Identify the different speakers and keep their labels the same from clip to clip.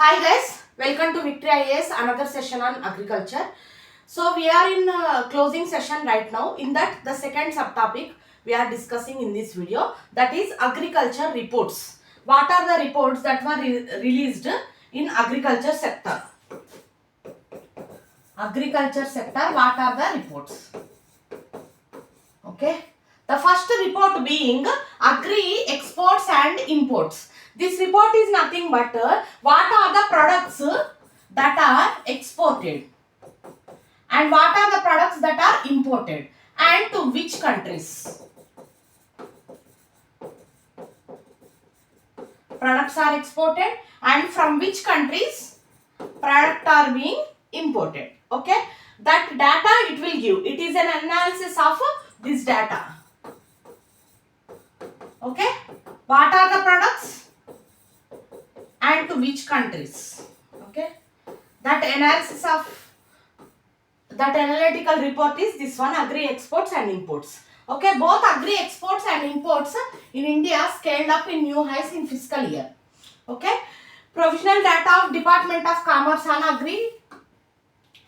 Speaker 1: Hi guys, welcome to Victory IAS, another session on agriculture. So we are in closing session right now. In that, the second subtopic we are discussing in this video, that is agriculture reports. What are the reports that were released in agriculture sector? Agriculture sector, what are the reports? Okay. The first report being Agri Exports and Imports. This report is nothing but what are the products that are exported and what are the products that are imported and to which countries. Products are exported and from which countries products are being imported. Okay. That data it will give. It is an analysis of this data. Okay. What are the products and to which countries? Okay. That analysis of that analytical report is this one, Agri Exports and Imports. Okay. Both Agri Exports and Imports in India scaled up in new highs in fiscal year. Okay. Provisional data of Department of Commerce on Agri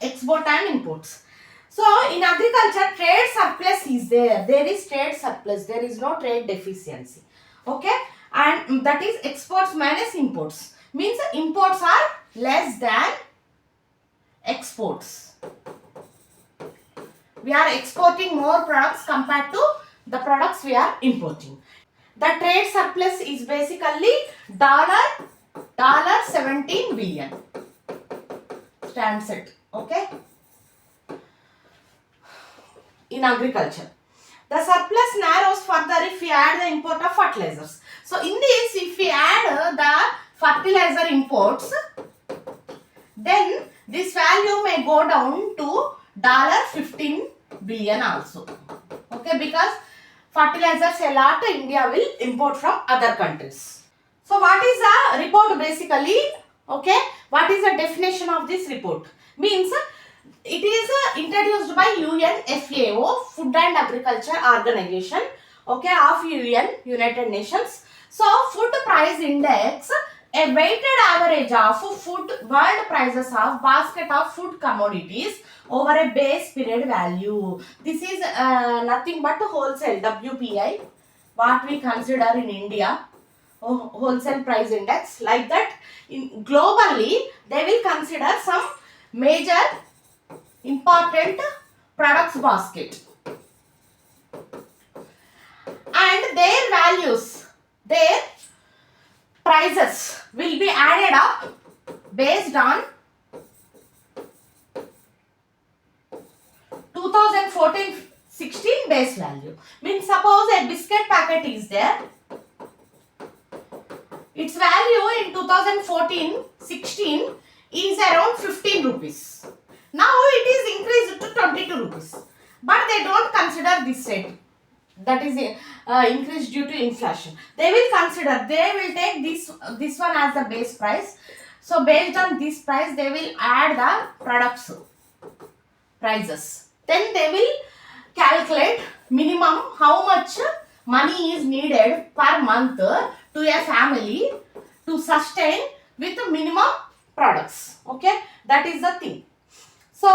Speaker 1: Export and Imports. So in agriculture, trade surplus is there. There is trade surplus. There is no trade deficiency. Okay. And that is exports minus imports. Means imports are less than exports. We are exporting more products compared to the products we are importing. The trade surplus is basically $17 billion. Stands it. Okay. In agriculture, the surplus narrows further if we add the import of fertilizers. So in this, if we add the fertilizer imports, then this value may go down to $15 billion also. Okay, because fertilizers a lot India will import from other countries. So what is the report basically? Okay, what is the definition of this report? Means it is introduced by UNFAO, Food and Agriculture Organization, okay, of United Nations. So, Food Price Index, a weighted average of food world prices of basket of food commodities over a base period value. This is nothing but wholesale WPI, what we consider in India, wholesale price index. Like that, globally, they will consider some major important products basket and their values, their prices will be added up based on 2014-16 base value. Means suppose a biscuit packet is there, its value in 2014-16 is around 15 rupees. Now it is increased to 22 rupees. But they don't consider this rate. That is increased due to inflation. They will consider, they will take this one as the base price. So based on this price, they will add the products prices. Then they will calculate minimum how much money is needed per month to a family to sustain with minimum products. Okay, that is the thing. So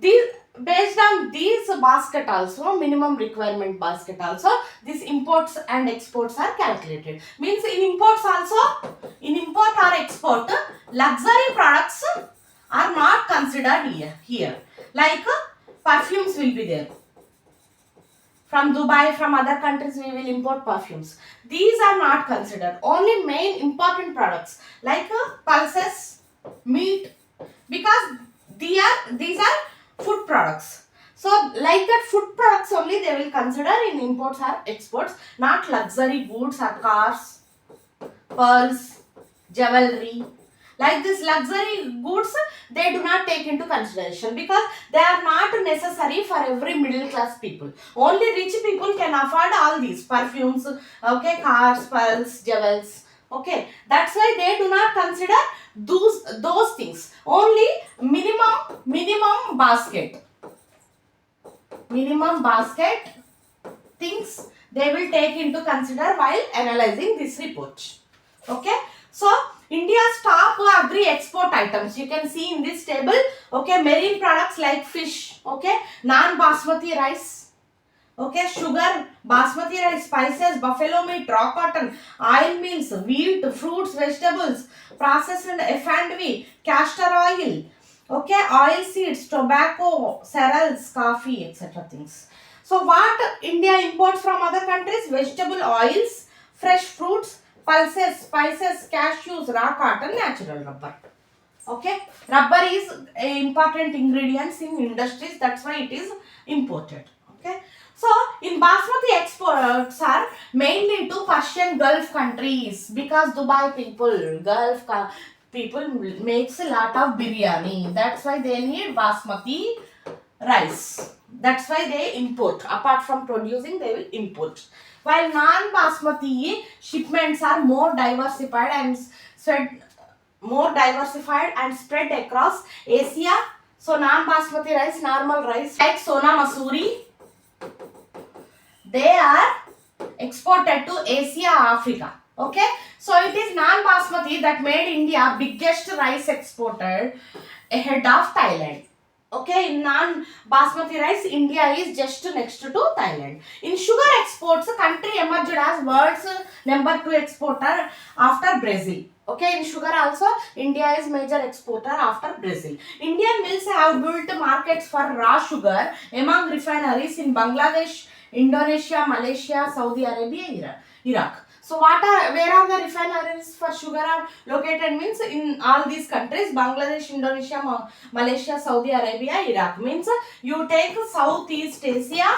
Speaker 1: based on these basket also, minimum requirement basket also, these imports and exports are calculated. Means in imports also, in import or export, luxury products are not considered here. Like perfumes will be there. From Dubai, from other countries we will import perfumes. These are not considered. Only main important products like pulses, meat, because these are food products. So like that, food products only they will consider in imports or exports, not luxury goods or cars, pearls, jewelry. Like this luxury goods, they do not take into consideration because they are not necessary for every middle class people. Only rich people can afford all these perfumes, okay, cars, pearls, jewels. Okay, that's why they do not consider those things. Only minimum basket things they will take into consider while analyzing this report. Okay, so India's top agri export items. You can see in this table. Okay, marine products like fish. Okay, non-basmati rice. Okay, sugar, basmati rice, spices, buffalo meat, raw cotton, oil meals, wheat, fruits, vegetables, processed F&B, castor oil. Okay, oil seeds, tobacco, cereals, coffee, etc. things. So what India imports from other countries? Vegetable oils, fresh fruits, pulses, spices, cashews, raw cotton, natural rubber. Okay, rubber is a important ingredients in industries. That's why it is imported. Okay, so in basmati exports are mainly to Persian Gulf countries because Dubai people, people makes a lot of biryani. That's why they need basmati rice. That's why they import. Apart from producing, they will import. While non-basmati shipments are more diversified and spread across Asia. So non-basmati rice, normal rice like Sona Masuri, they are exported to Asia, Africa. Okay, so it is non-basmati that made India biggest rice exporter ahead of Thailand. Okay, in non-basmati rice, India is just next to Thailand. In sugar exports, country emerged as world's number 2 exporter after Brazil. Okay, in sugar also, India is major exporter after Brazil. Indian mills have built markets for raw sugar among refineries in Bangladesh, Indonesia, Malaysia, Saudi Arabia, Iraq. So where are the refineries for sugar are located means in all these countries, Bangladesh, Indonesia, Malaysia, Saudi Arabia, Iraq. Means you take Southeast Asia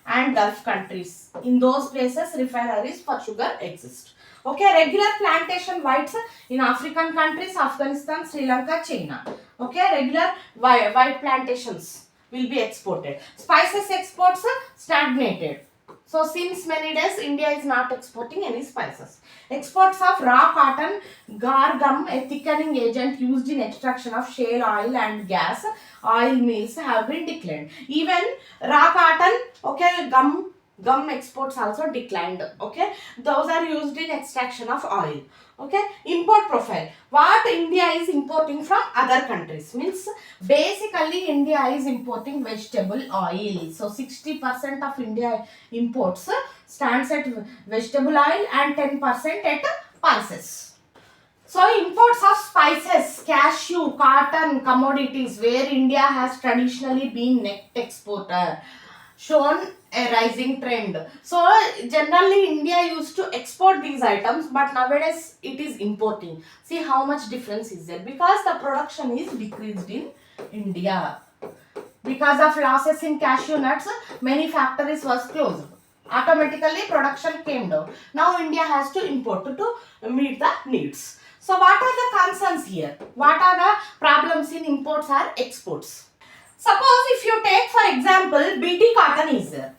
Speaker 1: and Gulf countries. In those places refineries for sugar exist. Okay, regular plantation whites in African countries, Afghanistan, Sri Lanka, China. Okay, regular white plantations will be exported. Spices exports stagnated. So since many days India is not exporting any spices. Exports of raw cotton, gar gum, a thickening agent used in extraction of shale oil and gas, oil mills have been declined. Even raw cotton, okay, gum exports also declined. Okay, those are used in extraction of oil. Okay, import profile. What India is importing from other countries means basically India is importing vegetable oil. So 60% of India imports stands at vegetable oil and 10% at pulses. So imports of spices, cashew, cotton, commodities where India has traditionally been net exporter shown a rising trend. So generally India used to export these items, but nowadays it is importing. See how much difference is there because the production is decreased in India. Because of losses in cashew nuts, many factories was closed. Automatically production came down. Now India has to import to meet the needs. So what are the concerns here? What are the problems in imports or exports? Suppose if you take for example BT cotton is there.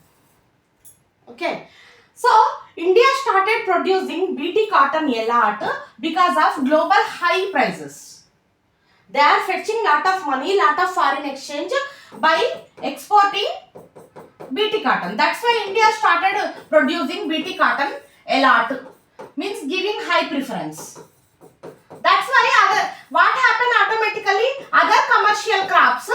Speaker 1: Okay. So India started producing BT cotton a lot because of global high prices. They are fetching lot of money, lot of foreign exchange by exporting BT cotton. That's why India started producing BT cotton a lot. Means giving high preference. That's why what happened automatically? Other commercial crops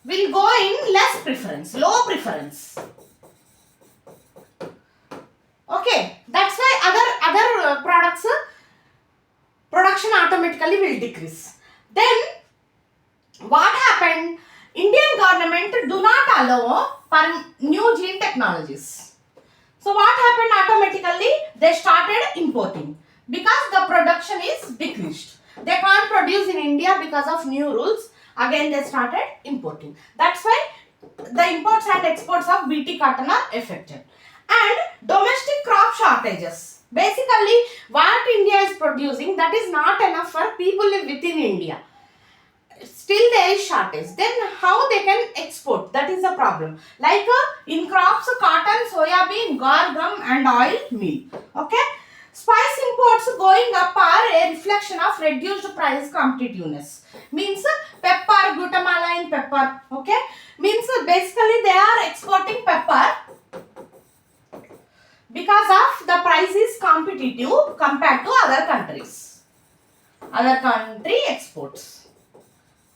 Speaker 1: will go in less preference, low preference. Okay, that's why other products production automatically will decrease. Then what happened? Indian government do not allow for new gene technologies. So what happened automatically? They started importing because the production is decreased. They can't produce in India because of new rules. Again they started importing. That's why the imports and exports of BT cotton are affected. And domestic crop shortages. Basically what India is producing, that is not enough for people within India. Still there is shortage. Then how they can export? That is the problem. Like in crops, cotton, soya bean, gar gum and oil meal. Okay. Spice imports going up are a reflection of reduced price competitiveness. Means pepper, glutamalin pepper. Okay. Means basically they are exporting pepper because of the price is competitive compared to other countries. Other country exports.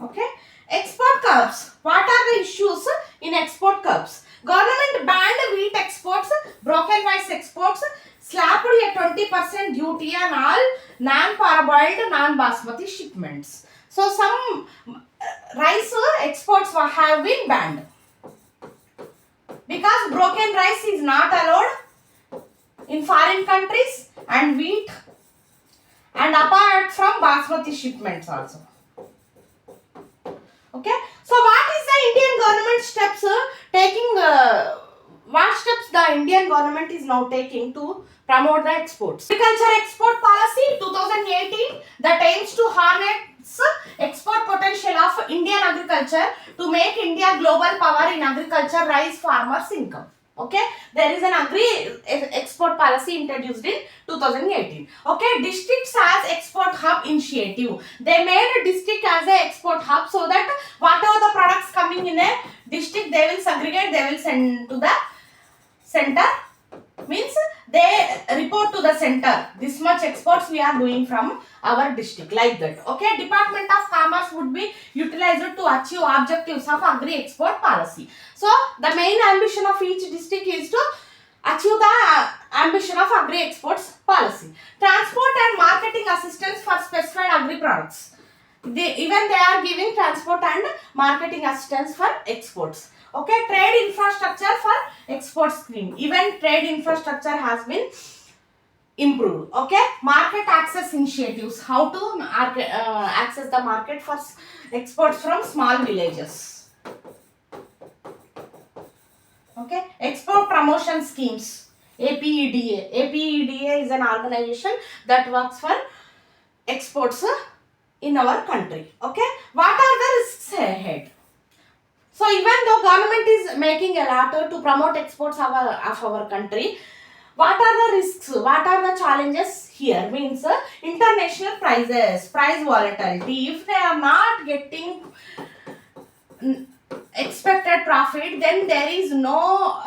Speaker 1: Okay. Export curbs. What are the issues in export curbs? Government banned wheat exports, broken rice exports, slapped a 20% duty on all non-parboiled, non-basmati shipments. So some rice exports have been banned because broken rice is not allowed in foreign countries, and wheat, and apart from basmati shipments also. Okay, so what is the Indian government steps taking? What steps the Indian government is now taking to promote the exports? Agriculture export policy 2018 that aims to harness export potential of Indian agriculture to make India global power in agriculture, rise farmers' income. Okay, there is an Agri export policy introduced in 2018. Okay, districts as export hub initiative. They made a district as a export hub so that whatever the products coming in a district, they will segregate, they will send to the center. Means they report to the center, this much exports we are doing from our district, like that. Okay, Department of Commerce would be utilized to achieve objectives of Agri export policy. So the main ambition of each district is to achieve the ambition of Agri exports policy. Transport and marketing assistance for specified agri products. They are giving transport and marketing assistance for exports. Okay, trade infrastructure for export scheme. Even trade infrastructure has been improved. Okay, market access initiatives. How to access the market for exports from small villages. Okay, export promotion schemes. APEDA. APEDA is an organization that works for exports in our country. Okay, what are the risks ahead? So even though government is making a lot to promote exports of our country, what are the risks? What are the challenges here? Means international prices, price volatility. If they are not getting expected profit, then there is no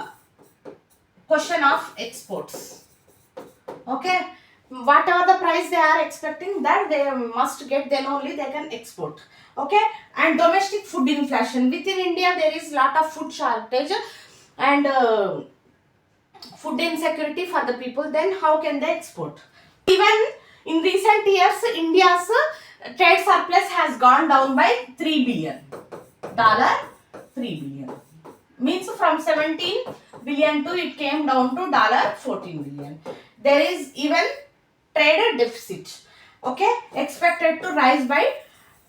Speaker 1: question of exports. Okay, whatever the price they are expecting, that they must get, then only they can export. Okay, and domestic food inflation. Within India there is lot of food shortage and food insecurity for the people. Then how can they export? Even in recent years, India's trade surplus has gone down by $3 billion. $3 billion. Means from 17 billion to it came down to $14 billion. There is even trade deficit. Okay, expected to rise by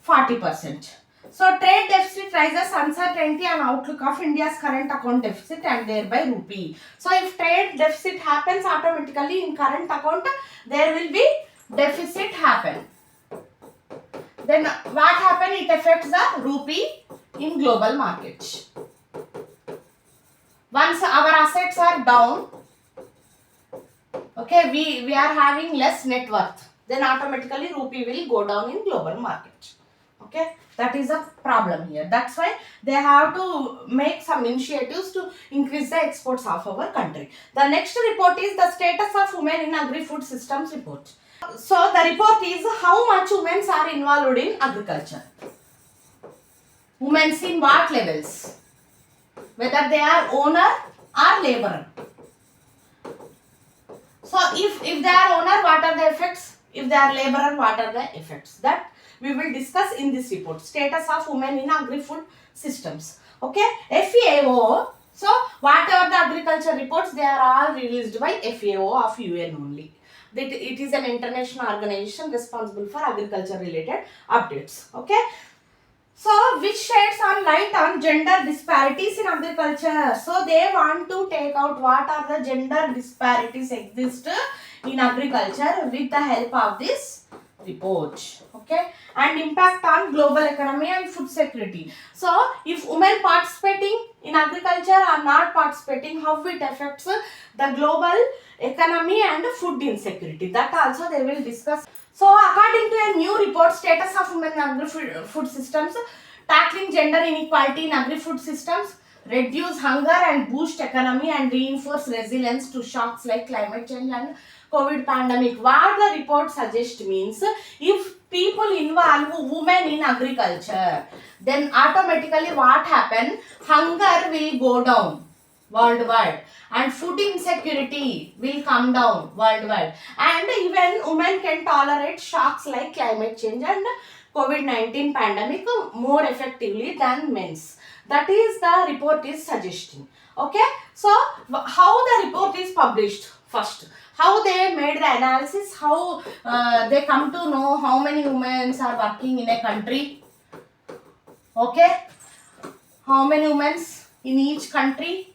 Speaker 1: 40%. So trade deficit rises uncertainty and outlook of India's current account deficit and thereby rupee. So if trade deficit happens, automatically in current account there will be deficit happen. Then what happen? It affects the rupee in global market. Once our assets are down, okay, we are having less net worth, then automatically rupee will go down in global market. Okay, that is a problem here. That's why they have to make some initiatives to increase the exports of our country. The next report is the status of women in agri-food systems report. So the report is how much women are involved in agriculture. Women in what levels? Whether they are owner or laborer. So if they are owner, what are the effects? If they are laborer, what are the effects? That we will discuss in this report. Status of women in agri-food systems. Okay, FAO. So whatever the agriculture reports, they are all released by FAO of UN only. It is an international organization responsible for agriculture related updates. Okay. So which sheds some light on gender disparities in agriculture? So they want to take out what are the gender disparities exist in agriculture with the help of this report. Okay, and impact on global economy and food security. So if women participating in agriculture are not participating, how it affects the global economy and food insecurity. That also they will discuss. So according to a new report, status of women in agri-food systems, tackling gender inequality in agri-food systems. reduce hunger and boost economy and reinforce resilience to shocks like climate change and COVID pandemic. What the report suggests means, if people involve women in agriculture, then automatically what happen? Hunger will go down worldwide and food insecurity will come down worldwide, and even women can tolerate shocks like climate change and COVID-19 pandemic more effectively than men's. That is the report is suggesting. Okay, so how the report is published? First, how they made the analysis, how they come to know how many women are working in a country. Okay, how many women in each country,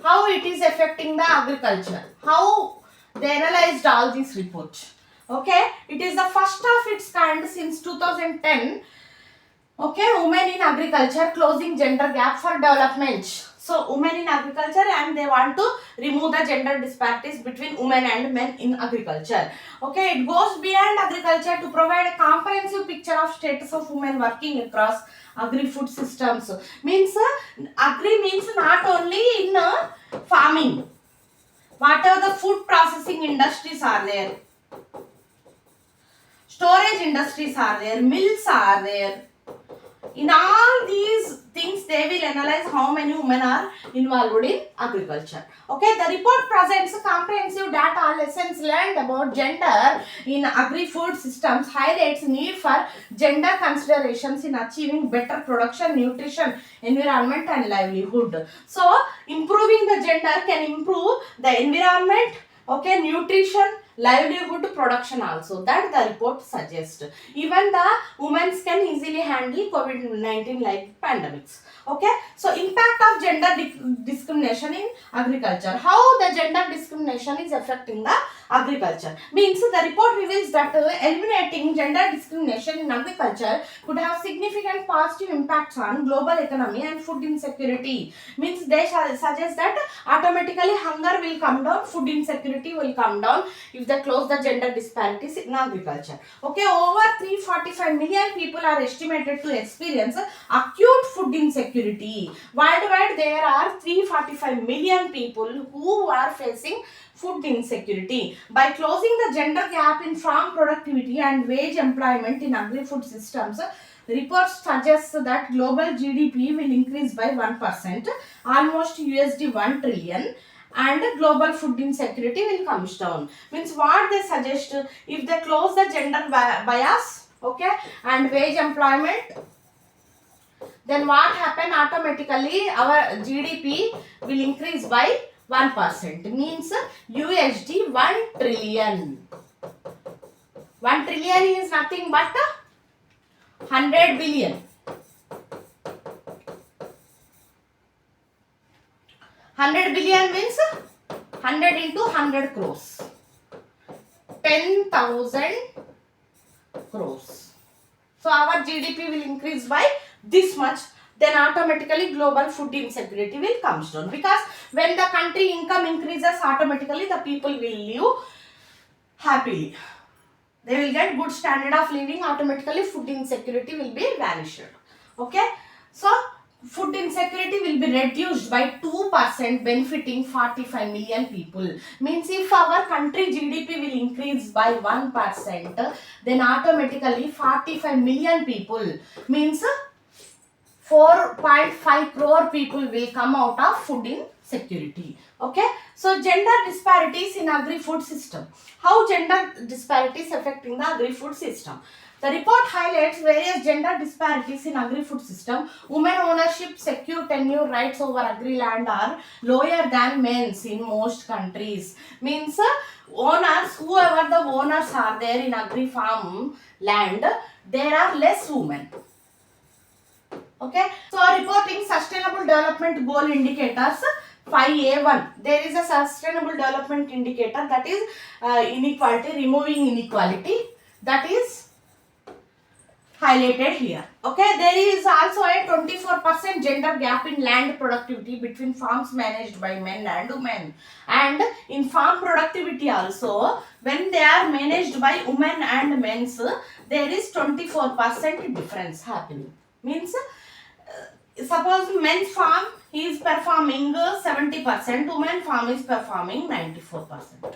Speaker 1: how it is affecting the agriculture, how they analyzed all these reports. Okay, it is the first of its kind since 2010. Okay, women in agriculture, closing gender gap for development. So women in agriculture, and they want to remove the gender disparities between women and men in agriculture. Okay, it goes beyond agriculture to provide a comprehensive picture of status of women working across agri-food systems. Means agri means not only in farming. What are the food processing industries are there? Storage industries are there, mills are there. In all these things, they will analyze how many women are involved in agriculture. Okay, the report presents comprehensive data lessons learned about gender in agri-food systems, highlights need for gender considerations in achieving better production, nutrition, environment and livelihood. So, improving the gender can improve the environment, okay, nutrition, livelihood, production also. That the report suggests. Even the women can easily handle COVID-19 like pandemics. Okay, so impact of gender discrimination in agriculture. How the gender discrimination is affecting the agriculture. Means the report reveals that eliminating gender discrimination in agriculture could have significant positive impacts on global economy and food insecurity. Means they suggest that automatically hunger will come down, food insecurity will come down if they close the gender disparities in agriculture. Okay, over 345 million people are estimated to experience acute food insecurity. Worldwide, there are 345 million people who are facing food insecurity. By closing the gender gap in farm productivity and wage employment in agri-food systems, reports suggest that global GDP will increase by 1%, almost USD 1 trillion, and global food insecurity will come down. Means what they suggest, if they close the gender bias, okay, and wage employment, then what happen? Automatically our GDP will increase by 1%. Means USD 1 trillion. 1 trillion is nothing but 100 billion. 100 billion means 100 into 100 crores. 10,000 crores. So our GDP will increase by this much, then automatically global food insecurity will come down, because when the country income increases, automatically the people will live happily. They will get good standard of living, automatically food insecurity will be vanished. Okay, so food insecurity will be reduced by 2%, benefiting 45 million people. Means if our country GDP will increase by 1%, then automatically 45 million people, means 4.5 crore people will come out of food insecurity. Okay, so gender disparities in agri-food system. How gender disparities affecting the agri-food system? The report highlights various gender disparities in agri-food system. Women ownership, secure tenure rights over agri-land are lower than men's in most countries. Means owners, whoever the owners are there in agri-farm land, there are less women. Okay, so reporting sustainable development goal indicators 5A1. There is a sustainable development indicator, that is inequality, removing inequality, that is highlighted here. Okay, there is also a 24% gender gap in land productivity between farms managed by men and women. And in farm productivity also, when they are managed by women and men, there is 24% difference happening. Means suppose men's farm is performing 70%, women farm is performing 94%.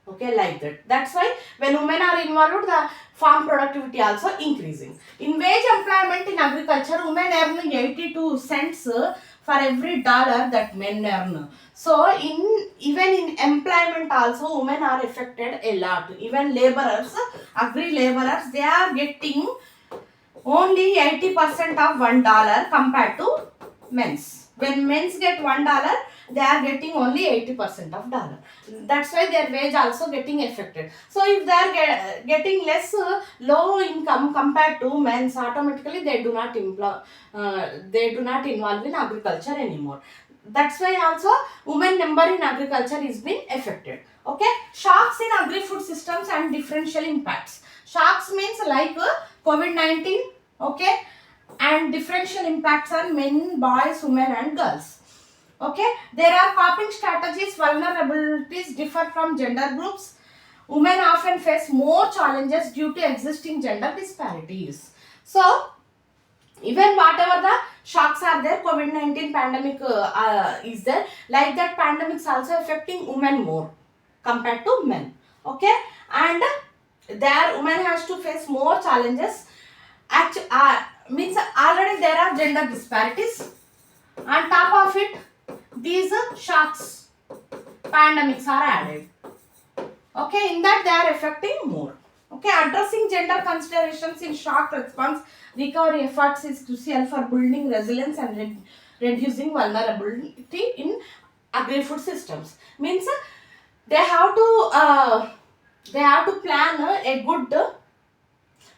Speaker 1: Okay, like that. That's why when women are involved, the farm productivity also increasing. In wage employment in agriculture, women earn 82 cents for every dollar that men earn. So even in employment also, women are affected a lot. Even laborers, agri laborers, they are getting only 80% of $1 compared to men's. When men's get $1, they are getting only 80% of dollar. That's why their wage also getting affected. So if they are getting less low income compared to men's, automatically they do not involve in agriculture anymore. That's why also women number in agriculture is being affected. Okay, shocks in agri-food systems and differential impacts. Shocks means like COVID-19, okay, and differential impacts on men, boys, women and girls. Okay, there are coping strategies. Vulnerabilities differ from gender groups. Women often face more challenges due to existing gender disparities. So even whatever the shocks are there, COVID-19 pandemic is there, like that pandemics also affecting women more compared to men. Okay, and there women has to face more challenges. Means already there are gender disparities. On top of it, these shocks, pandemics are added. Okay, in that they are affecting more. Okay, addressing gender considerations in shock response recovery efforts is crucial for building resilience and reducing vulnerability in agri-food systems. Means they have to plan a good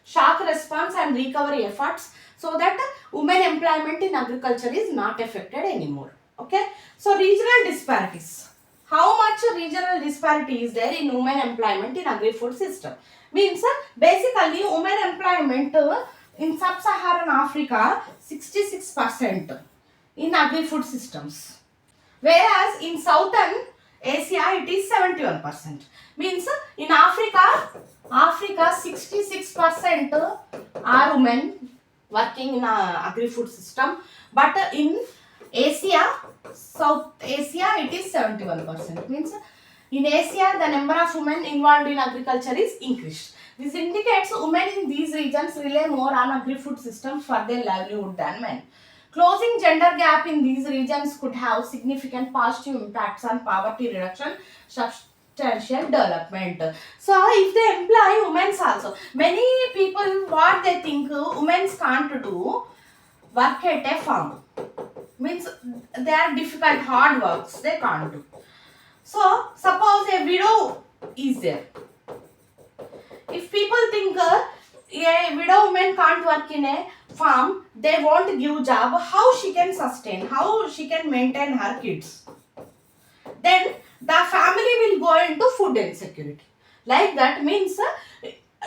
Speaker 1: shock response and recovery efforts so that women employment in agriculture is not affected anymore. Okay, so regional disparities. How much regional disparity is there in women employment in agri-food system? Means basically women employment in sub-Saharan Africa 66% in agri-food systems, whereas in southern Asia it is 71%. Means in Africa 66% are women working in agri-food system, but in Asia, South Asia, it is 71%. Means in Asia, the number of women involved in agriculture is increased. This indicates women in these regions rely more on agri-food systems for their livelihood than men. Closing gender gap in these regions could have significant positive impacts on poverty reduction, substantial development. So if they employ women also, many people what they think women can't do work at a farm. Means they are difficult hard works they can't do. So suppose a widow is there. If people think a widow woman can't work in a farm, they won't give job, how she can sustain, how she can maintain her kids? Then the family will go into food insecurity. Like that means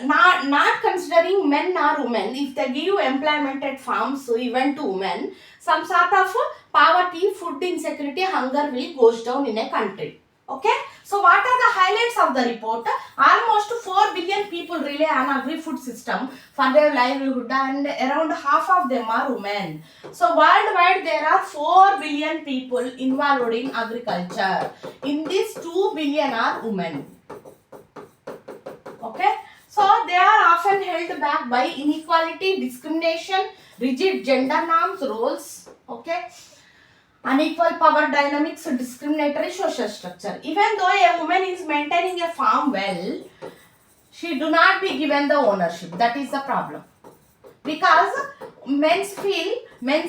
Speaker 1: not considering men or women, if they give employment at farms even to women, some sort of poverty, food insecurity, hunger will goes down in a country. Okay, so what are the highlights of the report? Almost 4 billion people rely on agri-food system for their livelihood and around half of them are women. So worldwide there are 4 billion people involved in agriculture. In this 2 billion are women. Okay, so they are often held back by inequality, discrimination, rigid gender norms, roles. Okay, unequal power dynamics, discriminatory social structure. Even though a woman is maintaining a farm well, she do not be given the ownership. That is the problem. Because men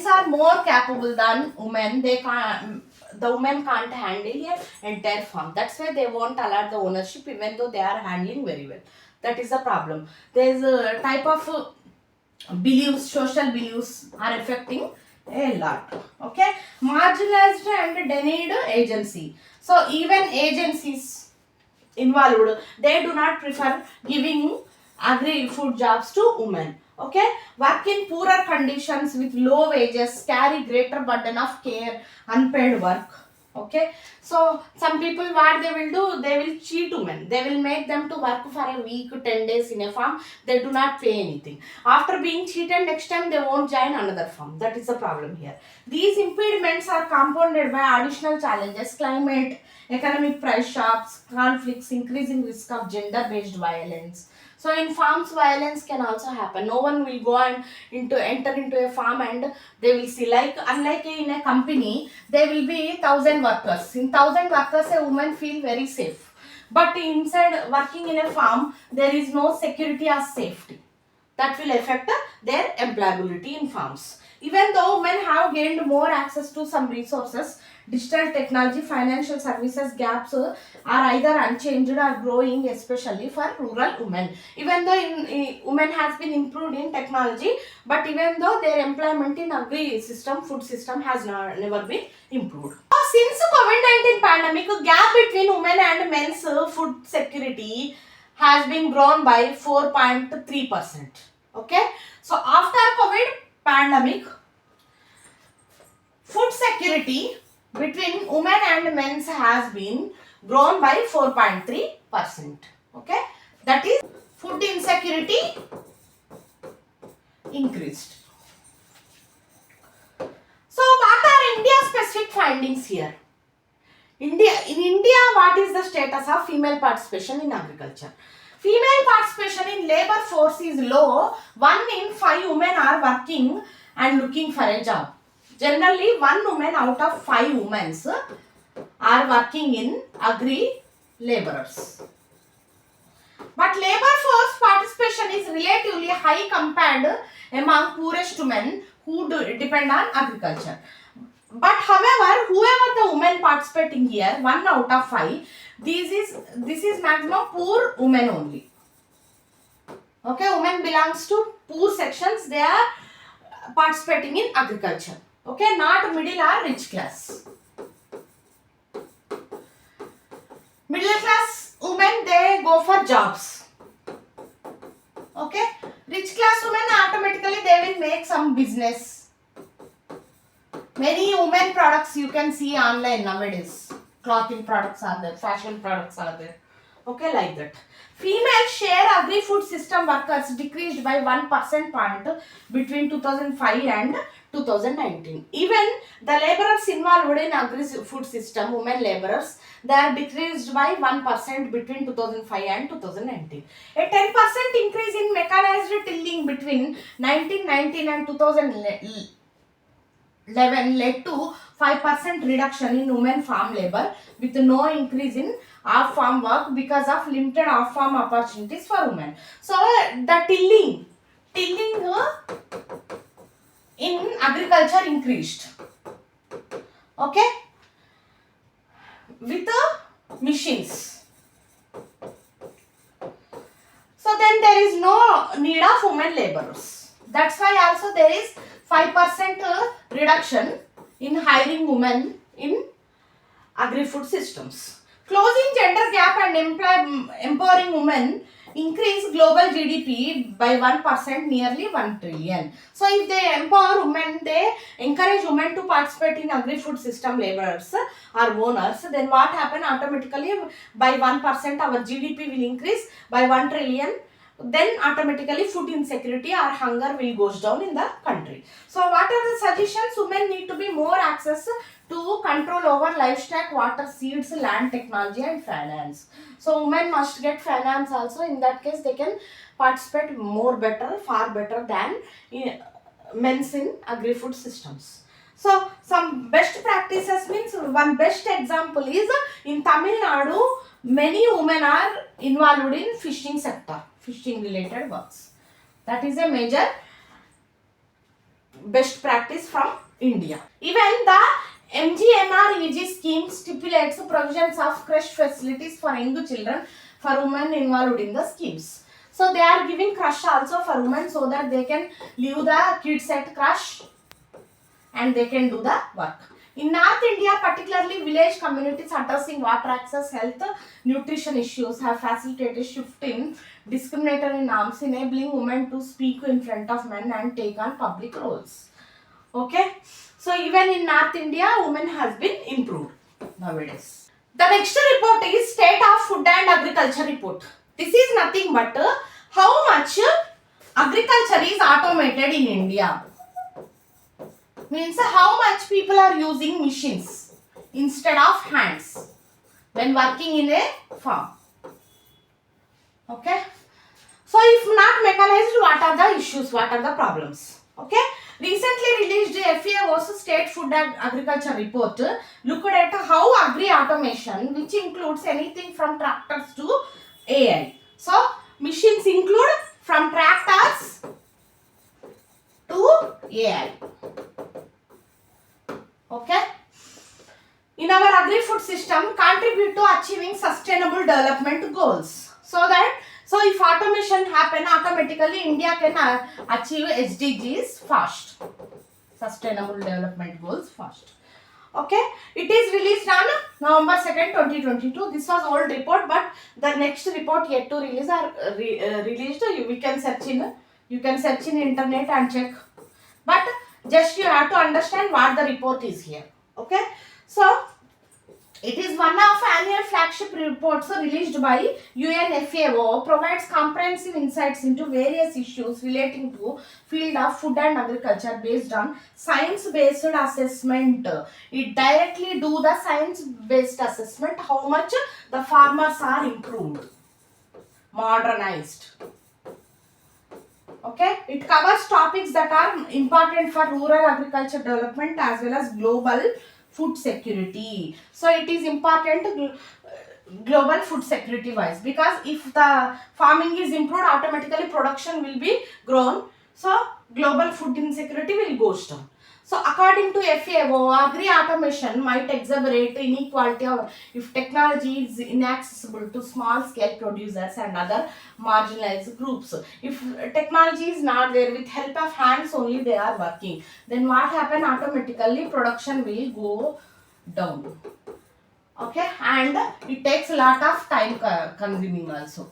Speaker 1: are more capable than women. The women can't handle an entire farm. That's why they won't allow the ownership even though they are handling very well. That is the problem. There is a type of beliefs, social beliefs are affecting a lot. Okay, marginalized and denied agency. So even agencies involved, they do not prefer giving agri-food jobs to women. Okay, work in poorer conditions with low wages, carry greater burden of care, unpaid work. Okay, so some people what they will do, they will cheat women. They will make them to work for a week, 10 days in a farm. They do not pay anything. After being cheated, next time they won't join another farm. That is the problem here. These impediments are compounded by additional challenges: climate, economic price shocks, conflicts, increasing risk of gender-based violence. So in farms, violence can also happen. No one will go and enter into a farm and they will see, like unlike in a company, there will be 1,000 workers. In 1,000 workers, a woman feel very safe. But inside working in a farm, there is no security or safety. That will affect their employability in farms. Even though women have gained more access to some resources, digital technology, financial services gaps are either unchanged or growing, especially for rural women. Even though women has been improved in technology, but even though their employment in agri system, food system has never been improved. Since COVID-19 pandemic, a gap between women and men's food security has been grown by 4.3%. Okay, so after COVID pandemic, food security between women and men's has been grown by 4.3%. Okay, that is food insecurity increased. So what are India specific findings here? In India, what is the status of female participation in agriculture? Female participation in labor force is low. 1 in 5 women are working and looking for a job. Generally, 1 woman out of 5 women are working in agri laborers. But labor force participation is relatively high compared among poorest women who depend on agriculture. But however, whoever the women participating here, 1 out of 5, this is maximum poor women only. Okay, women belongs to poor sections. They are participating in agriculture. Okay, not middle or rich class. Middle class women, they go for jobs. Okay, rich class women automatically they will make some business. Many women products you can see online nowadays. Clothing products are there, fashion products are there. Okay, like that. Female share agri-food system workers decreased by 1% point between 2005 and 2019. Even the laborers involved in agri-food system, women laborers, they are decreased by 1% between 2005 and 2019. A 10% increase in mechanized tilling between 1919 and 2011 led to 5% reduction in women farm labor with no increase in off-farm work because of limited off-farm opportunities for women. So the tilling in agriculture increased. Okay, with machines. So then there is no need of women laborers. That's why also there is 5% reduction in hiring women in agri-food systems. Closing gender gap and empowering women increase global GDP by 1%, nearly 1 trillion. So if they empower women, they encourage women to participate in agri-food system laborers or owners, then what happen automatically by 1% our GDP will increase by 1 trillion. Then automatically food insecurity or hunger will goes down in the country. So what are the suggestions? Women need to be more access to control over livestock, water, seeds, land technology and finance. So women must get finance also. In that case they can participate far better than men's in agri-food systems. So some best practices means, one best example is in Tamil Nadu, many women are involved in fishing sector, fishing related works. That is a major best practice from India. Even the MGNREG scheme stipulates provisions of creche facilities for young children for women involved in the schemes. So they are giving creche also for women so that they can leave the kids at creche and they can do the work. In North India, particularly village communities addressing water access, health, nutrition issues have facilitated shift in discriminatory norms, enabling women to speak in front of men and take on public roles. Okay, so even in North India, women has been improved. nowadays. The next report is State of Food and Agriculture Report. This is nothing but how much agriculture is automated in India. Means how much people are using machines instead of hands when working in a farm. Okay. So if not mechanized, what are the issues? What are the problems? Okay. Recently released FAO's State Food and Agriculture Report looked at how agri automation, which includes anything from tractors to AI. So machines include from tractors to AI. Okay. In our agri-food system, contribute to achieving sustainable development goals. So if automation happen, automatically India can achieve SDGs fast. Sustainable development goals fast. Okay. It is released on November 2nd, 2022. This was old report, but the next report yet to release are released. You can search in internet and check. But just you have to understand what the report is here. Okay. So it is one of annual flagship reports released by UNFAO, provides comprehensive insights into various issues relating to field of food and agriculture based on science-based assessment. It directly do the science-based assessment, how much the farmers are improved, modernized. Okay, it covers topics that are important for rural agriculture development as well as global food security. So it is important global food security wise, because if the farming is improved, automatically production will be grown. So global food insecurity will go down. So according to FAO, agri automation might exacerbate inequality if technology is inaccessible to small scale producers and other marginalized groups. If technology is not there, with help of hands only they are working, then what happen? Automatically production will go down. Okay, and it takes a lot of time consuming also.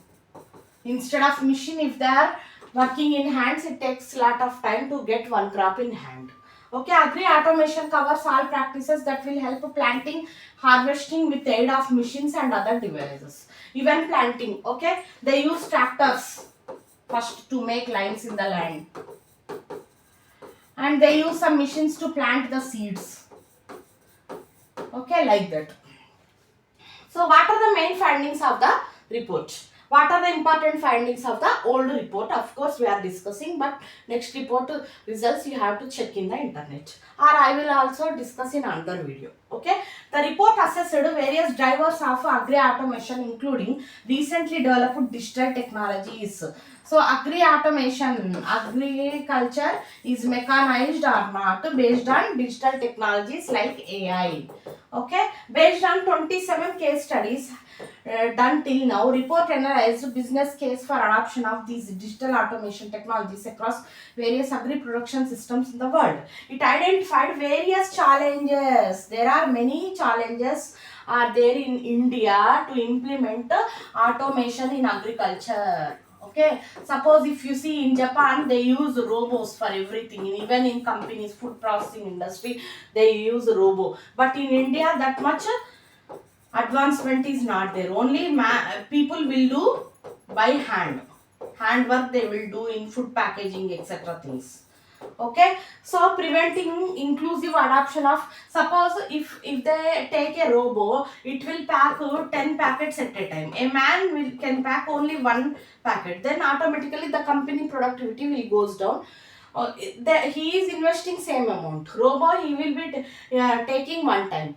Speaker 1: Instead of machine, if they are working in hands, it takes a lot of time to get one crop in hand. Okay, agri automation covers all practices that will help planting, harvesting with aid of machines and other devices. Even planting, okay, they use tractors first to make lines in the land, and they use some machines to plant the seeds. Okay, like that. So what are the main findings of the report? What are the important findings of the old report? Of course, we are discussing, but next report results you have to check in the internet, or I will also discuss in another video. Okay, the report assessed various drivers of agri automation, including recently developed digital technologies. So agri automation, agriculture is mechanized or not based on digital technologies like AI. Okay, based on 27 case studies done till now, report analyzed business case for adoption of these digital automation technologies across various agri production systems in the world. It identified various challenges. There are many challenges are there in India to implement automation in agriculture. Okay, suppose if you see in Japan, they use robots for everything. Even in companies, food processing industry, they use robo. But in India, that much advancement is not there. Only people will do by hand. Handwork they will do in food packaging, etc. things. Okay, so preventing inclusive adoption of, suppose if they take a robo, it will pack 10 packets at a time. A man can pack only one packet, then automatically the company productivity will goes down. He is investing same amount. Robo he will be taking one time.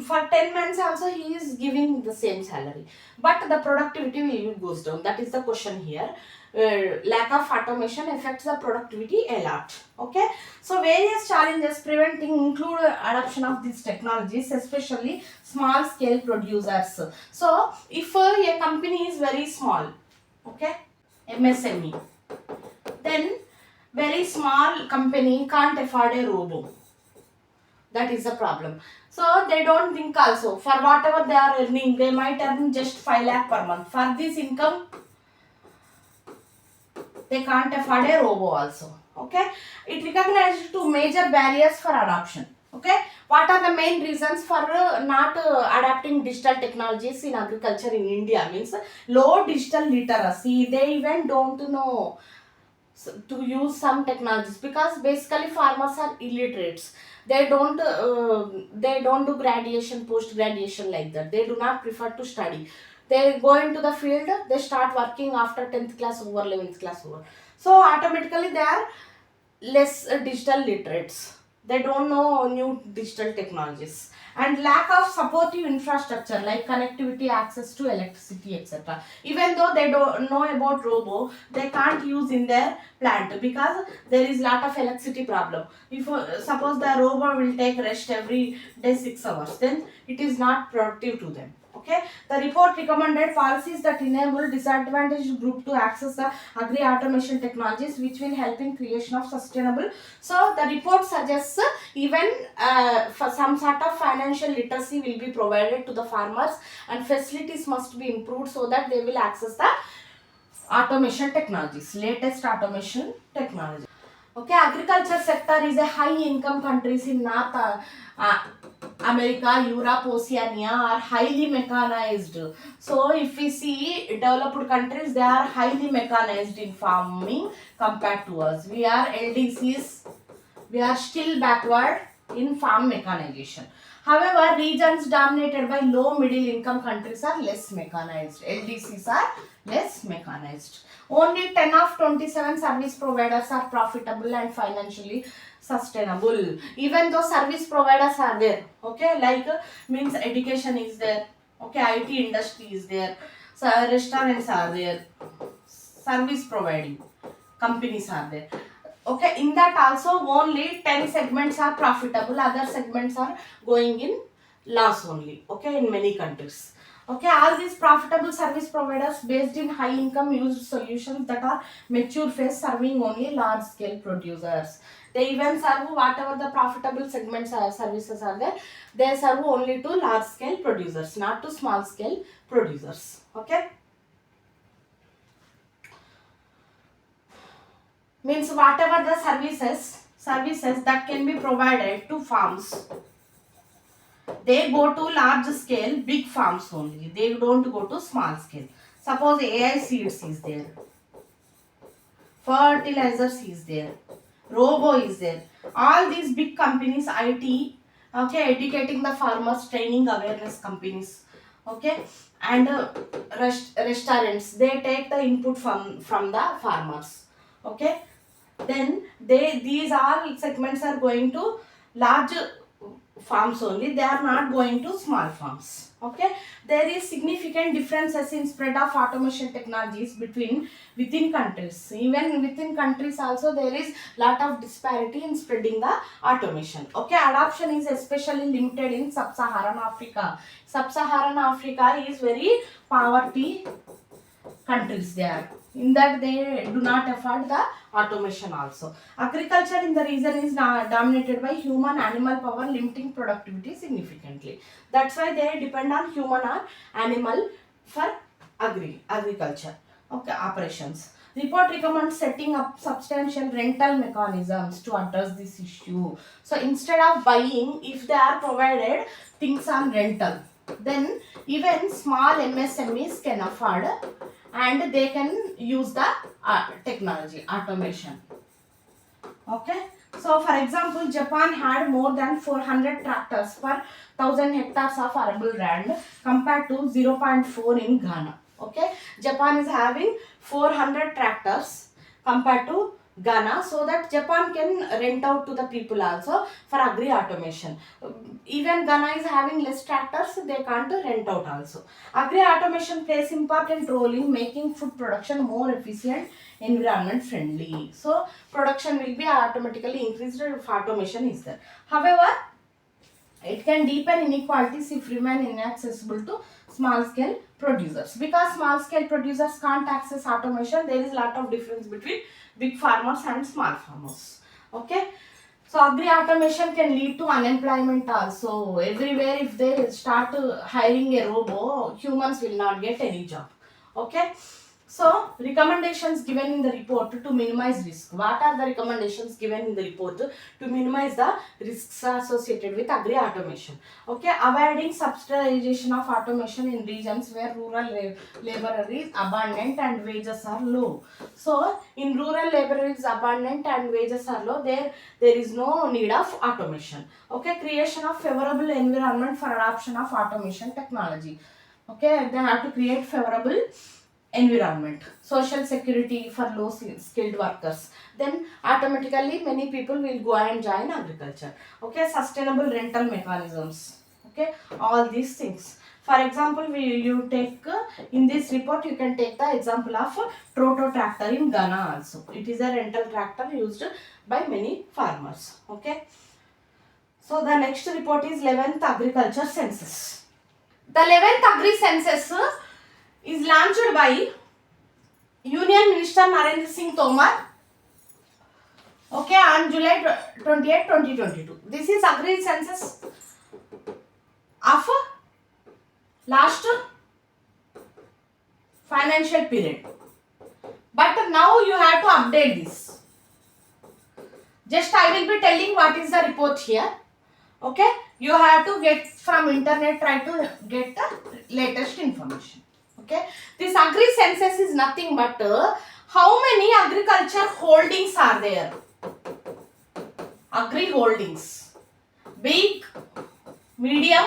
Speaker 1: For 10 months also he is giving the same salary, but the productivity will goes down. That is the question here. Lack of automation affects the productivity a lot. Okay, so various challenges preventing include adoption of these technologies, especially small scale producers. So if a company is very small, okay, MSME, then very small company can't afford a robo. That is the problem. So they don't think also, for whatever they are earning, they might earn just 5 lakh per month. For this income, they can't afford a robo also. Okay, it recognized two major barriers for adoption. Okay, Okay, what are the main reasons for not adapting digital technologies in agriculture in India? Means low digital literacy. They even don't know to use some technologies, because basically farmers are illiterates. They don't do graduation, post graduation, like that. They do not prefer to study. They go into the field, they start working after 10th class over, 11th class over. So automatically they are less digital literates. They don't know new digital technologies. And lack of supportive infrastructure like connectivity, access to electricity, etc. Even though they don't know about robo, they can't use in their plant because there is lot of electricity problem. If suppose the robo will take rest every day 6 hours, then it is not productive to them. Okay, the report recommended policies that enable disadvantaged group to access the agri automation technologies, which will help in creation of sustainable. So the report suggests even for some sort of financial literacy will be provided to the farmers, and facilities must be improved so that they will access the automation technologies, latest automation technology. Okay, agriculture sector is a high income countries in North America, Europe, Oceania are highly mechanized. So if we see developed countries, they are highly mechanized in farming compared to us. We are LDCs, we are still backward in farm mechanization. However, regions dominated by low middle income countries are less mechanized. LDCs are less mechanized. Only 10 of 27 service providers are profitable and financially sustainable. Even though service providers are there, okay, like means education is there, okay, IT industry is there, so restaurants are there, service providing companies are there. Okay, in that also only 10 segments are profitable, other segments are going in loss only. Okay, in many countries. Okay, all these profitable service providers based in high income used solutions that are mature phase, serving only large scale producers. They even serve whatever the profitable segments or services are there, they serve only to large scale producers, not to small scale producers. Okay. Means whatever the services that can be provided to farms, they go to large scale big farms only, they don't go to small scale. Suppose AI seeds is there, fertilizers is there, robo is there, all these big companies, IT, okay, educating the farmers, training awareness companies, okay, and restaurants, they take the input from the farmers. Okay, then these all segments are going to large farms only, they are not going to small farms. Okay, there is significant differences in spread of automation technologies within countries. Even within countries also there is lot of disparity in spreading the automation. Okay, adoption is especially limited in sub-Saharan Africa. Sub-Saharan Africa is very poverty countries there, in that they do not afford the automation also. Agriculture in the region is dominated by human animal power, limiting productivity significantly. That's why they depend on human or animal for agriculture. Okay, operations. Report recommends setting up substantial rental mechanisms to address this issue. So instead of buying, if they are provided things on rental, then even small MSMEs can afford and they can use the technology, automation. Okay, so for example, Japan had more than 400 tractors per 1000 hectares of arable land compared to 0.4 in Ghana. Okay, Japan is having 400 tractors compared to Ghana, so that Japan can rent out to the people also for agri automation. Even Ghana is having less tractors, they can't rent out also. Agri automation plays important role in making food production more efficient, environment friendly. So production will be automatically increased if automation is there. However, it can deepen inequalities if remain inaccessible to small scale producers. Because small scale producers can't access automation, there is a lot of difference between big farmers and small farmers. Okay. So agri automation can lead to unemployment also. Everywhere if they start hiring a robo, humans will not get any job. Okay. So, recommendations given in the report to minimize risk. What are the recommendations given in the report to minimize the risks associated with agri automation? Okay, avoiding subsidization of automation in regions where rural labor is abundant and wages are low. So, in rural labor is abundant and wages are low, there is no need of automation. Okay, creation of favorable environment for adoption of automation technology. Okay, they have to create favorable environment, social security for low skilled workers, then automatically many people will go and join agriculture. Okay, sustainable rental mechanisms. Okay, all these things. For example, you take in this report you can take the example of Troto tractor in Ghana also. It is a rental tractor used by many farmers. Okay, so the next report is 11th agriculture census. The 11th agri census is launched by Union Minister Narendra Singh Tomar, okay, on July 28, 2022. This is agri census of last financial period. But now you have to update this. Just I will be telling what is the report here. Okay, you have to get from internet, try to get the latest information. Okay, this agri census is nothing but how many agriculture holdings are there? Agri holdings, big, medium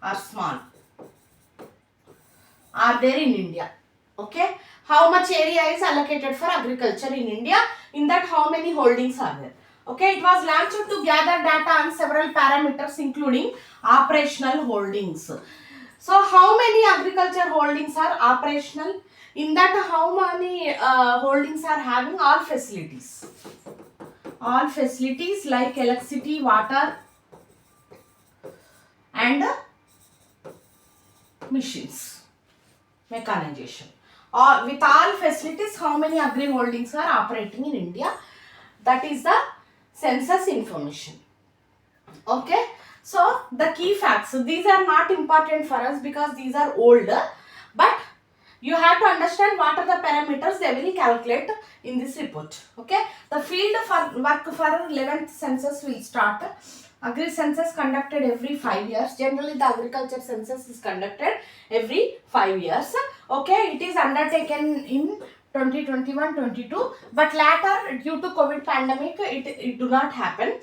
Speaker 1: or small, are there in India. Okay, how much area is allocated for agriculture in India? In that, how many holdings are there? Okay, it was launched to gather data on several parameters including operational holdings. So, how many agriculture holdings are operational? In that, how many holdings are having all facilities? All facilities like electricity, water and machines, mechanization. With all facilities, how many agri holdings are operating in India? That is the census information. Okay, so the key facts, these are not important for us because these are old, but you have to understand what are the parameters they will calculate in this report. Okay, the field for work for 11th census will start. Agri census conducted every 5 years. Generally, the agriculture census is conducted every 5 years. Okay, it is undertaken in 2021-22, but later due to COVID pandemic, it do not happen.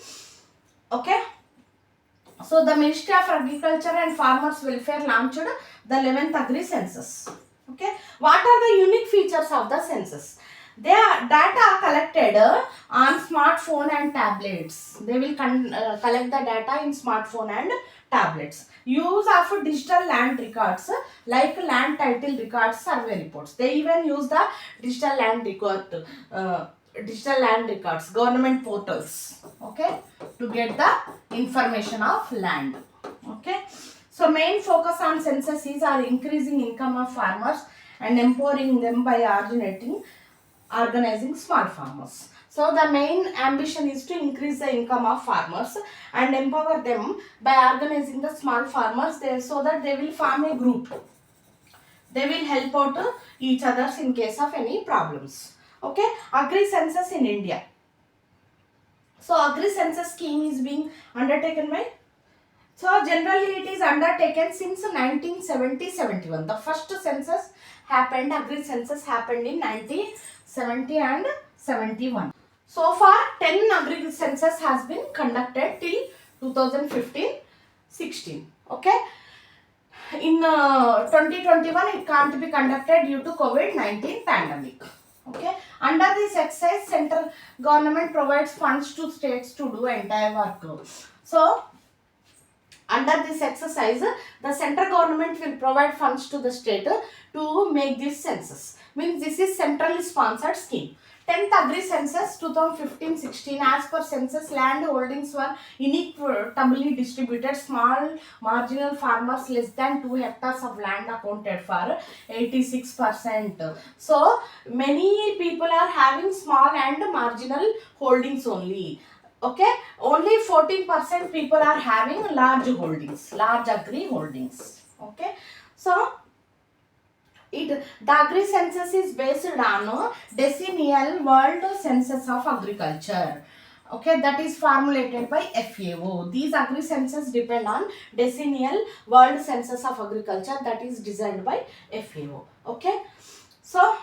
Speaker 1: Okay, so the Ministry of Agriculture and Farmers Welfare launched the 11th Agri Census. Okay, what are the unique features of the census? They are data collected on smartphone and tablets. They will collect the data in smartphone and tablets. Use of digital land records like land title records, survey reports. They even use the digital land records, government portals. Okay, to get the information of land. Okay, so main focus on census is are increasing income of farmers and empowering them by organizing small farmers. So the main ambition is to increase the income of farmers and empower them by organizing the small farmers so that they will form a group. They will help out each others in case of any problems. Okay, agri census in India. So agri census scheme is being undertaken by, so generally it is undertaken since 1970-71. The first census happened, agri census happened in 1970 and 71. So far 10 agri census has been conducted till 2015-16. Okay. In 2021 it can't be conducted due to COVID-19 pandemic. Okay. Under this exercise, central government provides funds to states to do entire work. So under this exercise, the central government will provide funds to the state to make this census. Means this is centrally sponsored scheme. 10th Agri Census 2015-16, as per census, land holdings were inequitably distributed. Small marginal farmers less than 2 hectares of land accounted for 86%. So many people are having small and marginal holdings only. Okay, only 14% people are having large holdings, large agri holdings. Okay, so The Agri Census is based on decennial World Census of Agriculture. Okay, that is formulated by FAO. These Agri Census depend on decennial World Census of Agriculture that is designed by FAO. Okay, so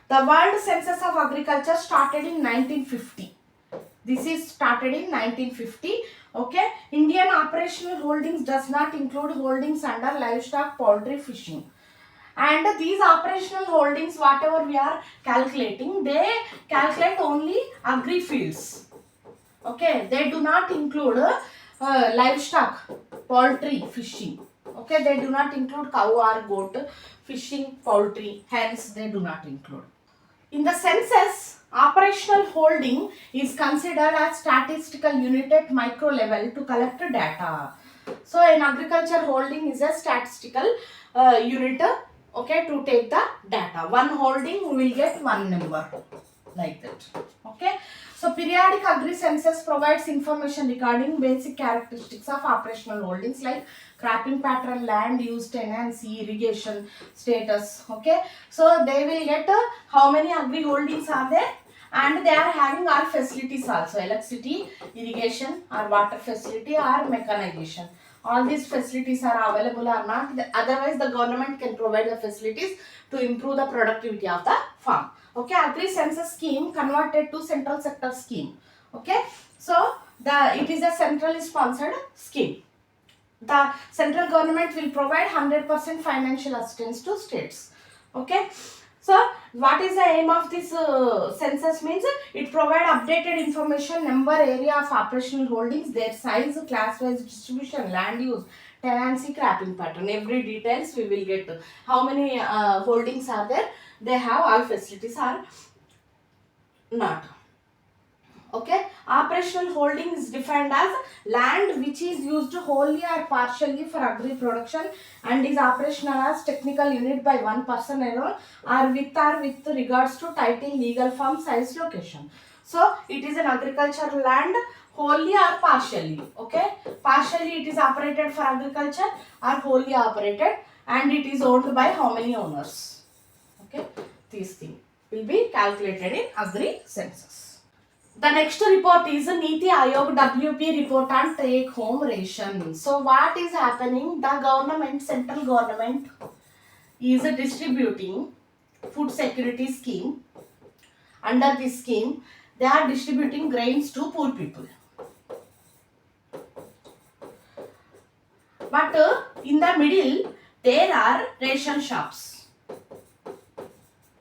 Speaker 1: the World Census of Agriculture started in 1950. This is started in 1950. Okay, Indian operational holdings does not include holdings under livestock, poultry, fishing. And these operational holdings, whatever we are calculating, they calculate only agri fields. Okay, they do not include livestock, poultry, fishing. Okay, they do not include cow or goat, fishing, poultry, hence they do not include. In the census, operational holding is considered as statistical unit at micro level to collect data. So, an agriculture holding is a statistical unit, okay, to take the data. One holding we will get one number, like that. Okay. So, periodic agri census provides information regarding basic characteristics of operational holdings like cropping pattern, land use, tenancy, irrigation status. Okay. So, they will get how many agri holdings are there, and they are having all facilities also, electricity, irrigation or water facility or mechanization. All these facilities are available or not. Otherwise, the government can provide the facilities to improve the productivity of the farm. Okay, Agri Census scheme converted to central sector scheme. Okay, so it is a centrally sponsored scheme. The central government will provide 100% financial assistance to states. Okay. So, what is the aim of this census means? It provide updated information, number, area of operational holdings, their size, class-wise distribution, land use, tenancy, cropping pattern. Every details we will get. How many holdings are there? They have all facilities are not. Okay, operational holding is defined as land which is used wholly or partially for agri production and is operational as technical unit by one person alone or with regards to title, legal form, size, location. So, it is an agricultural land wholly or partially. Okay, partially it is operated for agriculture or wholly operated, and it is owned by how many owners. Okay, these things will be calculated in Agri Census. The next report is Niti Aayog WP report on take home ration. So what is happening? The government, central government is distributing food security scheme. Under this scheme, they are distributing grains to poor people. But in the middle, there are ration shops,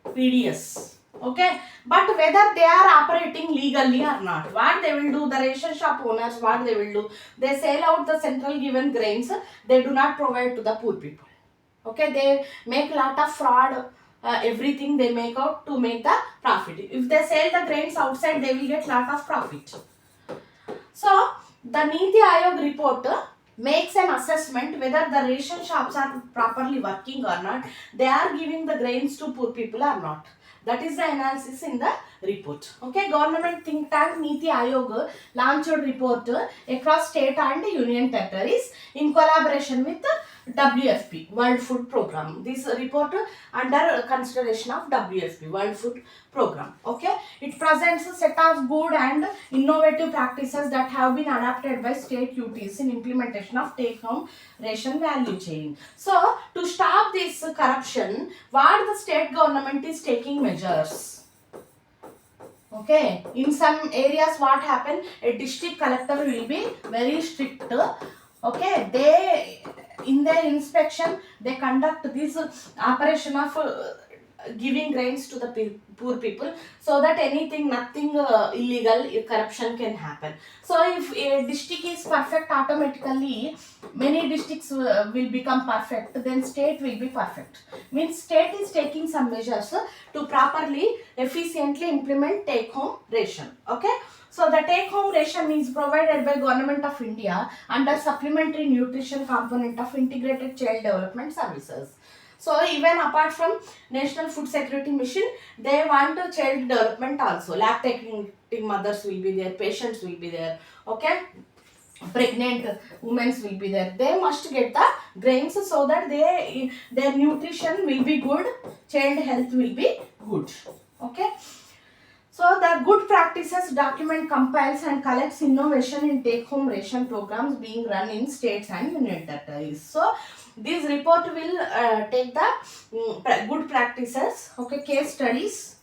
Speaker 1: PDS. Okay, but whether they are operating legally or not, what they will do, the ration shop owners, what they will do, they sell out the central given grains, they do not provide to the poor people. Okay, they make lot of fraud, everything they make out to make the profit. If they sell the grains outside, they will get lot of profit. So, the Niti Aayog report makes an assessment whether the ration shops are properly working or not, they are giving the grains to poor people or not. That is the analysis in the report. Okay, government think tank Niti Aayog launched a report across state and union territories in collaboration with WFP, World Food Program. This report under consideration of WFP, World Food Program. Okay, it presents a set of good and innovative practices that have been adopted by state UTs in implementation of take-home ration value chain. So, to stop this corruption, what the state government is taking measures. Okay, in some areas what happen, a district collector will be very strict. Okay, they in their inspection they conduct this operation of giving grains to the poor people, so that nothing illegal corruption can happen. So if a district is perfect, automatically many districts will become perfect, then state will be perfect. Means state is taking some measures to properly efficiently implement take home ration. Okay, so the take home ration is provided by Government of India under supplementary nutrition component of integrated child development services. So even apart from National Food Security Mission, they want child development also. Lactating mothers will be there, patients will be there. Okay. pregnant women will be there. They must get the grains so that their nutrition will be good, child health will be good. Okay. So the good practices document, compiles and collects innovation in take-home ration programs being run in states and union territories. So this report will take the good practices, okay, case studies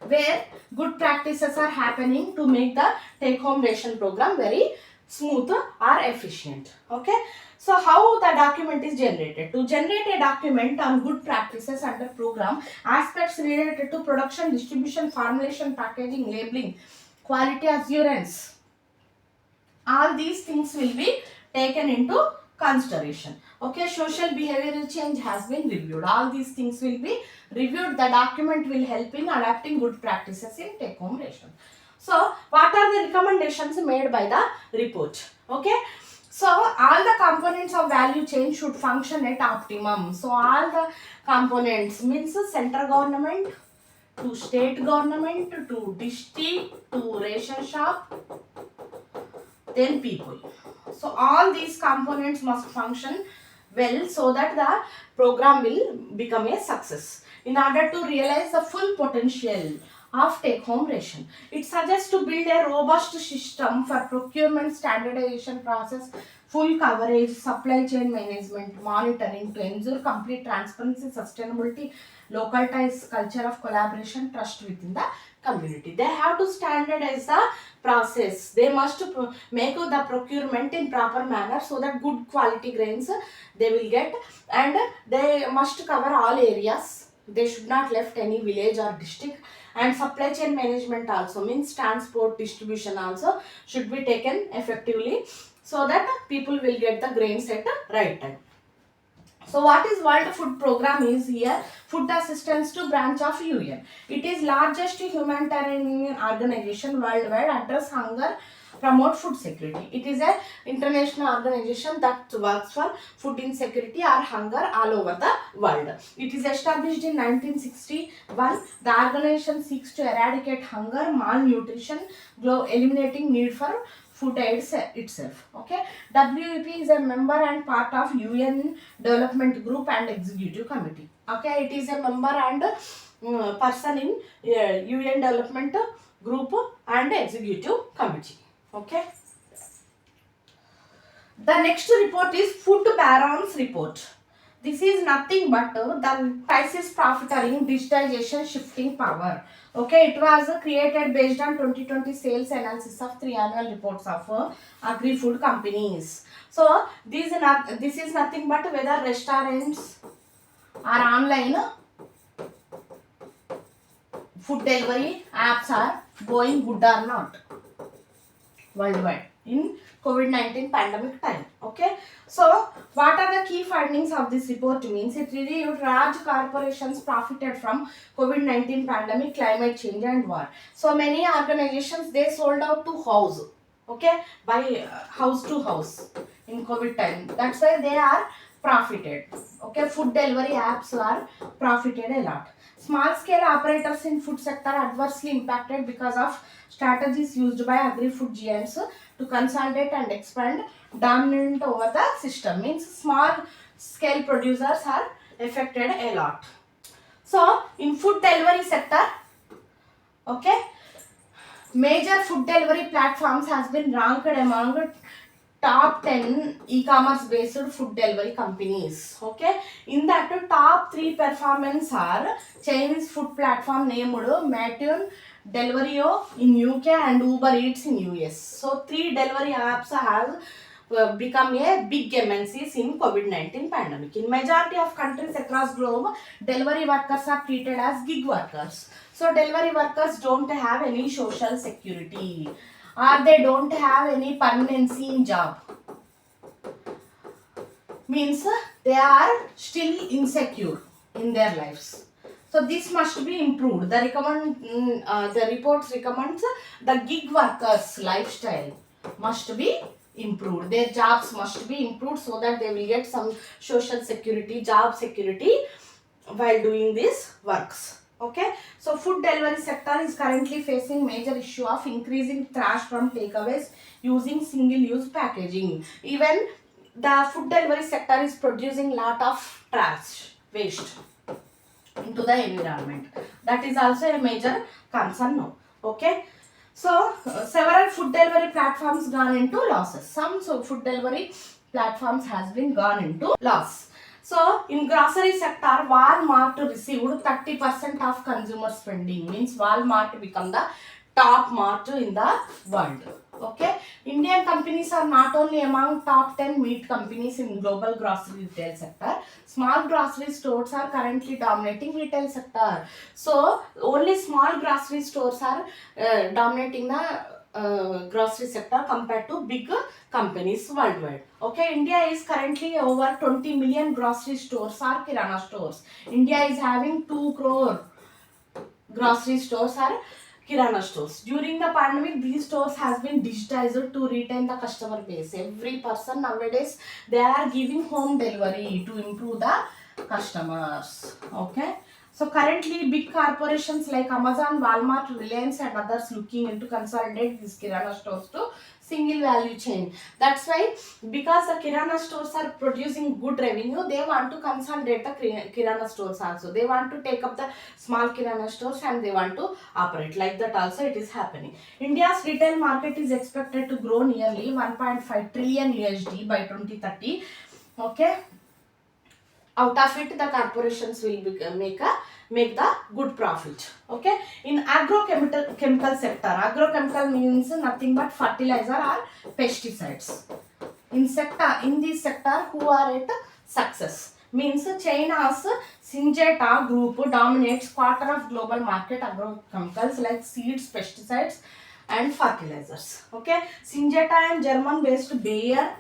Speaker 1: where good practices are happening to make the take-home ration program very smooth or efficient. Okay. So how the document is generated? To generate a document on good practices under program, aspects related to production, distribution, formulation, packaging, labeling, quality assurance, all these things will be taken into consideration. Okay, social behavioral change has been reviewed. All these things will be reviewed. The document will help in adapting good practices in take home ration. So what are the recommendations made by the report? Okay, so all the components of value chain should function at optimum. So all the components means central government to state government to district to ration shop, then people. So all these components must function well so that the program will become a success. In order to realize the full potential of take-home ration, it suggests to build a robust system for procurement, standardization process, full coverage, supply chain management, monitoring to ensure complete transparency, sustainability, local ties, culture of collaboration, trust within the community. They have to standardize the process. They must make the procurement in proper manner so that good quality grains they will get, and they must cover all areas. They should not left any village or district. And supply chain management also means transport, distribution also should be taken effectively so that people will get the grains at the right time. So what is World Food Program is here? Food Assistance to Branch of UN. It is largest humanitarian organization worldwide, address hunger, promote food security. It is a international organization that works for food insecurity or hunger all over the world. It is established in 1961. The organization seeks to eradicate hunger, malnutrition, eliminating need for food aid itself. Okay, WEP is a member and part of UN Development Group and Executive Committee. Okay, it is a member and person in UN Development Group and Executive Committee. Okay. The next report is Food Barons Report. This is nothing but the crisis profiteering, digitization, shifting power. Okay, it was created based on 2020 sales analysis of 3 annual reports of agri food companies. So this is nothing but whether restaurants or online food delivery apps are going good or not worldwide in COVID-19 pandemic time. Okay, so what are the key findings of this report? Means it reviewed large corporations profited from COVID-19 pandemic, climate change and war. So many organizations they sold out to house, okay, by house to house in COVID time. That's why they are profited. Okay, food delivery apps are profited a lot. Small scale operators in food sector adversely impacted because of strategies used by agri-food giants to consolidate and expand dominant over the system. Means small scale producers are affected a lot. So in food delivery sector, okay, major food delivery platforms has been ranked among top 10 e-commerce based food delivery companies. Okay, in that top 3 performance are Chinese food platform named Matune, Deliveroo in UK and Uber Eats in US. So 3 delivery apps have become a big MNCs in COVID-19 pandemic. In majority of countries across globe, delivery workers are treated as gig workers. So delivery workers don't have any social security or they don't have any permanency in job. Means they are still insecure in their lives. So this must be improved. The reports recommends the gig workers lifestyle must be improved. Their jobs must be improved so that they will get some social security, job security while doing these works. Okay, so food delivery sector is currently facing major issue of increasing trash from takeaways using single-use packaging. Even the food delivery sector is producing lot of trash waste into the environment. That is also a major concern now. Okay, so several food delivery platforms gone into losses. Some food delivery platforms has been gone into loss. So in grocery sector, Walmart received 30% of consumer spending. Means Walmart become the top mart in the world. Okay, Indian companies are not only among top 10 meat companies in global grocery retail sector. Small grocery stores are currently dominating retail sector. So only small grocery stores are dominating the grocery sector compared to big companies worldwide. Okay, India is currently over 20 million grocery stores or kirana stores. India is having 2 crore grocery stores or kirana stores. During the pandemic, these stores has been digitized to retain the customer base. Every person nowadays, they are giving home delivery to improve the customers. Okay, so currently big corporations like Amazon, Walmart, Reliance and others looking into consolidate these kirana stores to single value chain. That's why, because the kirana stores are producing good revenue, they want to consolidate the kirana stores also. They want to take up the small kirana stores and they want to operate. Like that also it is happening. India's retail market is expected to grow nearly 1.5 trillion USD by 2030. Okay, out of it the corporations will make the good profit. Okay, in agrochemical sector, agrochemical means nothing but fertilizer or pesticides. In this sector, who are at success means China's Syngenta group dominates quarter of global market agrochemicals like seeds, pesticides and fertilizers. Okay, Syngenta and German based Bayer,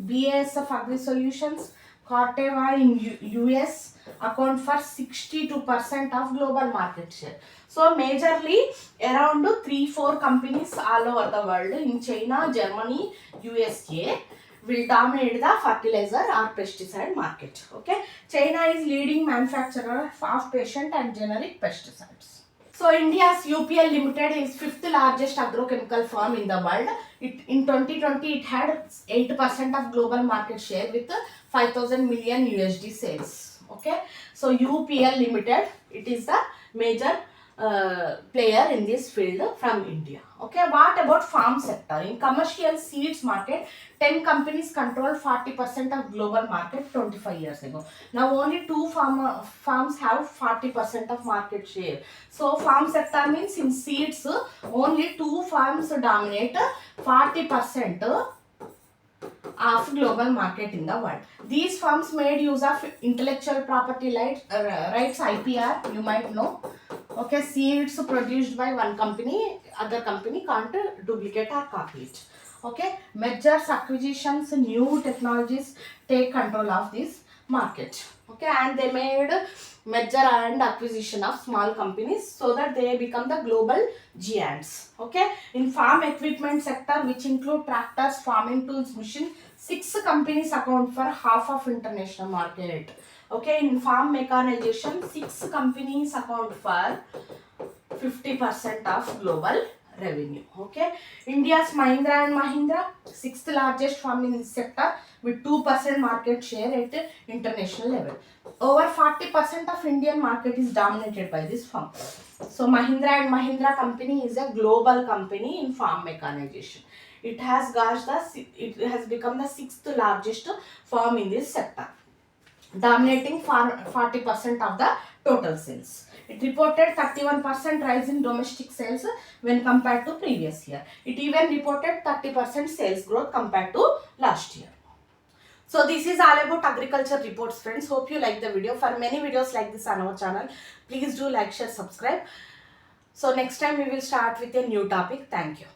Speaker 1: BASF Agri Solutions, Corteva in US account for 62% of global market share. So majorly around 3-4 companies all over the world in China, Germany, USA will dominate the fertilizer or pesticide market. Okay, China is leading manufacturer of patent and generic pesticides. So India's UPL Limited is 5th largest agrochemical firm in the world. In 2020 it had 8% of global market share with 5,000 million USD sales. Okay, so UPL Limited, it is the major player in this field from India. Okay, what about farm sector? In commercial seeds market, 10 companies control 40% of global market 25 years ago. Now only 2 farms have 40% of market share. So farm sector means in seeds only 2 farms dominate 40% of global market in the world. These firms made use of intellectual property rights, IPR, you might know. Okay, seeds produced by one company, other company can't duplicate or copy it. Okay, mergers, acquisitions, new technologies take control of this market. Okay, and they made merger and acquisition of small companies so that they become the global giants. Okay, in farm equipment sector, which include tractors, farming tools, machine, 6 companies account for half of international market. Okay, in farm mechanization, 6 companies account for 50% of global revenue. Okay, India's Mahindra and Mahindra, 6th largest firm in this sector with 2% market share at international level. Over 40% of Indian market is dominated by this firm. So Mahindra and Mahindra company is a global company in farm mechanization. It has become the 6th largest firm in this sector, dominating 40% of the total sales. It reported 31% rise in domestic sales when compared to previous year. It even reported 30% sales growth compared to last year. So this is all about agriculture reports, friends. Hope you like the video. For many videos like this on our channel, please do like, share, subscribe. So next time we will start with a new topic. Thank you.